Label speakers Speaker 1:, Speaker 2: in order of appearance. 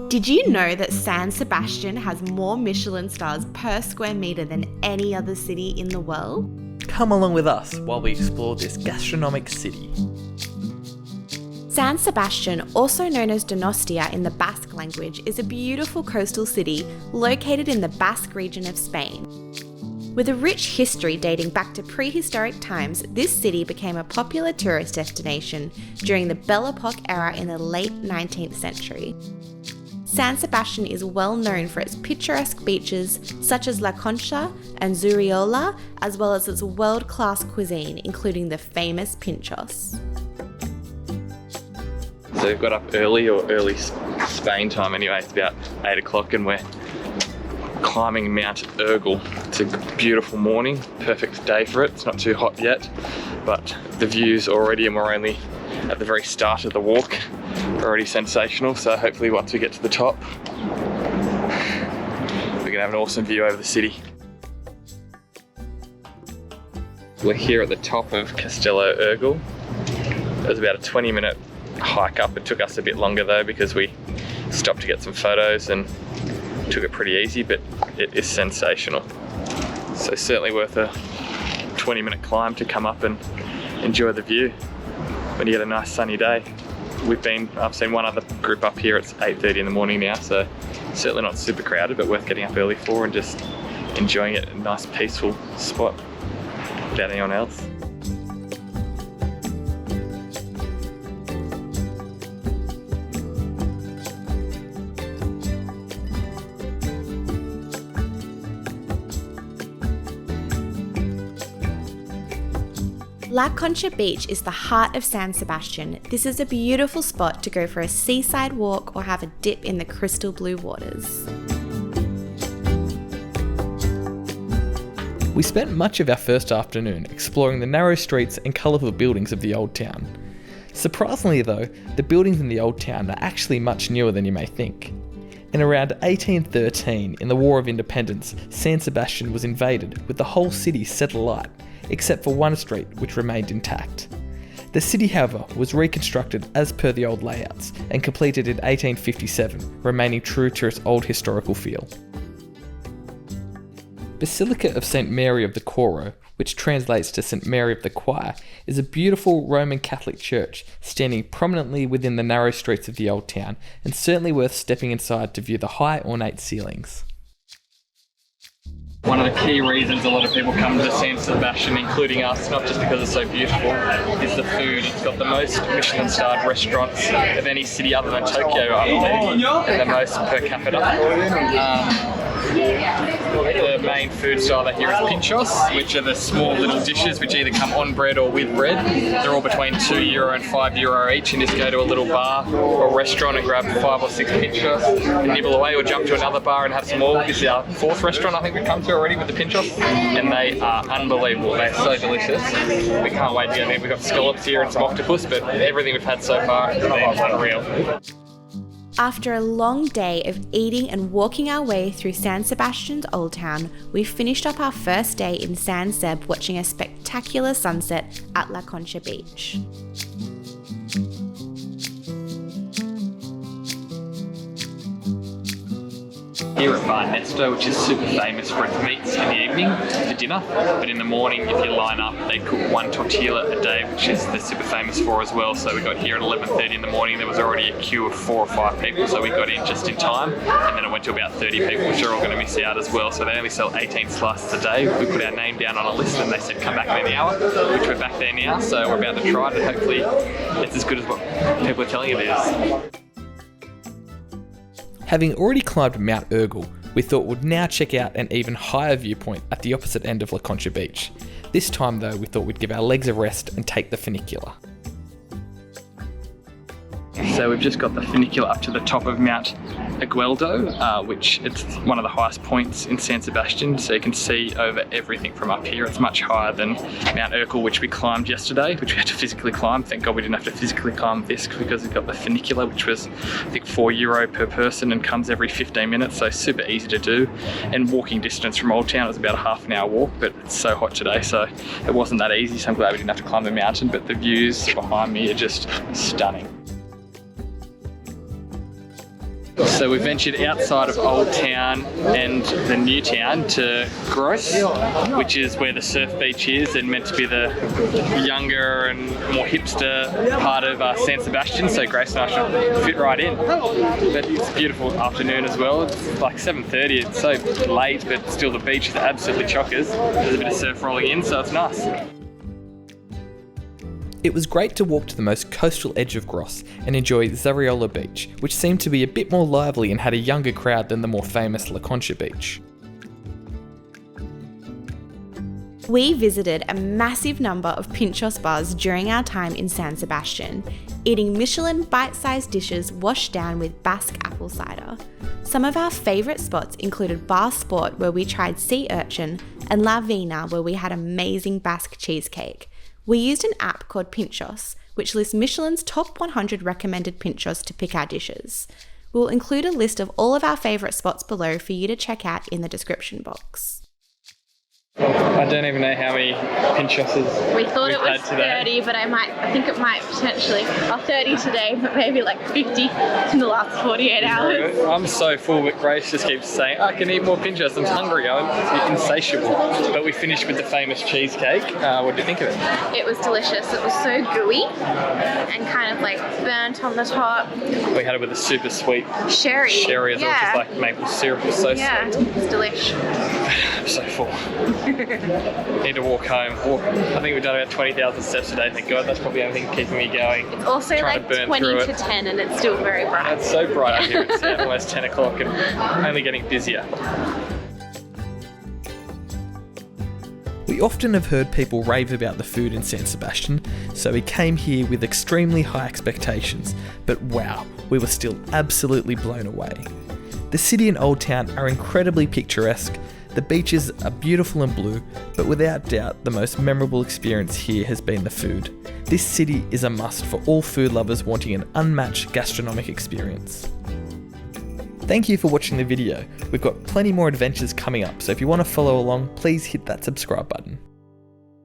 Speaker 1: Did you know that San Sebastian has more Michelin stars per square metre than any other city in the world?
Speaker 2: Come along with us while we explore this gastronomic city.
Speaker 1: San Sebastian, also known as Donostia in the Basque language, is a beautiful coastal city located in the Basque region of Spain. With a rich history dating back to prehistoric times, this city became a popular tourist destination during the Belle Epoque era in the late 19th century. San Sebastian is well known for its picturesque beaches such as La Concha and Zuriola, as well as its world-class cuisine, including the famous Pinchos.
Speaker 3: So we've got up early, or early Spain time anyway. It's about 8 o'clock and we're climbing Mount Urgull. It's a beautiful morning, perfect day for it. It's not too hot yet, but the views already, and we're only at the very start of the walk, are already sensational. So hopefully once we get to the top, we're gonna have an awesome view over the city. We're here at the top of Castello Urgull. It was about a 20-minute hike up. It took us a bit longer though because we stopped to get some photos and took it pretty easy, but it is sensational. So certainly worth a 20-minute climb to come up and enjoy the view when you get a nice sunny day. I've seen one other group up here. It's 8:30 in the morning now, so certainly not super crowded, but worth getting up early for and just enjoying it. A nice peaceful spot without anyone else.
Speaker 1: La Concha Beach is the heart of San Sebastian. This is a beautiful spot to go for a seaside walk or have a dip in the crystal blue waters.
Speaker 2: We spent much of our first afternoon exploring the narrow streets and colourful buildings of the old town. Surprisingly though, the buildings in the old town are actually much newer than you may think. In around 1813, in the War of Independence, San Sebastian was invaded with the whole city set alight, except for one street which remained intact. The city, however, was reconstructed as per the old layouts and completed in 1857, remaining true to its old historical feel. Basilica of St. Mary of the Coro, which translates to St. Mary of the Choir, is a beautiful Roman Catholic church standing prominently within the narrow streets of the old town, and certainly worth stepping inside to view the high ornate ceilings.
Speaker 3: One of the key reasons a lot of people come to San Sebastian, including us, not just because it's so beautiful, is the food. It's got the most Michelin-starred restaurants of any city other than Tokyo, I believe, and the most per capita. The main food style that here is Pinchos, which are the small little dishes which either come on bread or with bread. They're all between €2 and €5 each, and just go to a little bar or restaurant and grab 5 or 6 Pinchos and nibble away, or jump to another bar and have some more. This is our 4th restaurant I think we've come to already with the Pinchos, and they are unbelievable. They're so delicious. We can't wait to get there. We've got scallops here and some octopus, but everything we've had so far has been unreal.
Speaker 1: After a long day of eating and walking our way through San Sebastian's Old Town, we finished up our first day in San Seb watching a spectacular sunset at La Concha Beach.
Speaker 3: Here at Bar Nestor, which is super famous for its meats in the evening for dinner, but in the morning, if you line up, they cook 1 tortilla a day, which is they're super famous for as well. So we got here at 11:30 in the morning. There was already a queue of 4 or 5 people, so we got in just in time, and then it went to about 30 people, which are all going to miss out as well. So they only sell 18 slices a day. We put our name down on a list, and they said come back in an hour, which we're back there now. So we're about to try it, and hopefully it's as good as what people are telling it is.
Speaker 2: Having already climbed Mount Urgull, we thought we'd now check out an even higher viewpoint at the opposite end of La Concha Beach. This time though, we thought we'd give our legs a rest and take the funicular.
Speaker 3: So we've just got the funicular up to the top of Mount Igueldo, which it's one of the highest points in San Sebastian, so you can see over everything from up here. It's much higher than Mount Urgull, which we climbed yesterday, which we had to physically climb. Thank God we didn't have to physically climb this because we've got the funicular, which was I think €4 per person and comes every 15 minutes, so super easy to do. And walking distance from Old Town is about a half an hour walk, but it's so hot today, so it wasn't that easy, so I'm glad we didn't have to climb the mountain, but the views behind me are just stunning. So we ventured outside of Old Town and the New Town to Gros, which is where the surf beach is and meant to be the younger and more hipster part of San Sebastian, so Grace and I should fit right in. But it's a beautiful afternoon as well. It's like 7:30, it's so late, but still the beach is absolutely chockers. There's a bit of surf rolling in, so it's nice.
Speaker 2: It was great to walk to the most coastal edge of Gros and enjoy Zariola Beach, which seemed to be a bit more lively and had a younger crowd than the more famous La Concha Beach.
Speaker 1: We visited a massive number of Pinchos bars during our time in San Sebastian, eating Michelin bite-sized dishes washed down with Basque apple cider. Some of our favourite spots included Bar Sport, where we tried sea urchin, and La Vina, where we had amazing Basque cheesecake. We used an app called Pinchos, which lists Michelin's top 100 recommended Pinchos to pick our dishes. We'll include a list of all of our favourite spots below for you to check out in the description box.
Speaker 3: I don't even know how many Pinchoses
Speaker 4: We thought it was
Speaker 3: today.
Speaker 4: 30, but I think it might potentially, 30 today, but maybe like 50 in the last 48 hours.
Speaker 3: I'm so full, but Grace just keeps saying, I can eat more Pinchos, I'm hungry, I'm insatiable. But we finished with the famous cheesecake. What did you think of it?
Speaker 4: It was delicious. It was so gooey and kind of like burnt on the top.
Speaker 3: We had it with a super sweet
Speaker 4: Sherry.
Speaker 3: sherry as well,
Speaker 4: Yeah.
Speaker 3: just like maple syrup. It was so
Speaker 4: Yeah,
Speaker 3: sweet.
Speaker 4: it's delish.
Speaker 3: I'm so full. Need to walk home. I think we've done about 20,000 steps today, thank God. That's probably the only thing keeping me going.
Speaker 4: It's also
Speaker 3: Trying
Speaker 4: like
Speaker 3: to burn
Speaker 4: 20
Speaker 3: through
Speaker 4: to
Speaker 3: it.
Speaker 4: 10 and it's still very bright.
Speaker 3: It's so bright out here. It's almost 10 o'clock and only getting busier.
Speaker 2: We often have heard people rave about the food in San Sebastian, so we came here with extremely high expectations, but wow, we were still absolutely blown away. The city and Old Town are incredibly picturesque, the beaches are beautiful and blue, but without doubt the most memorable experience here has been the food. This city is a must for all food lovers wanting an unmatched gastronomic experience. Thank you for watching the video. We've got plenty more adventures coming up, so if you want to follow along, please hit that subscribe button.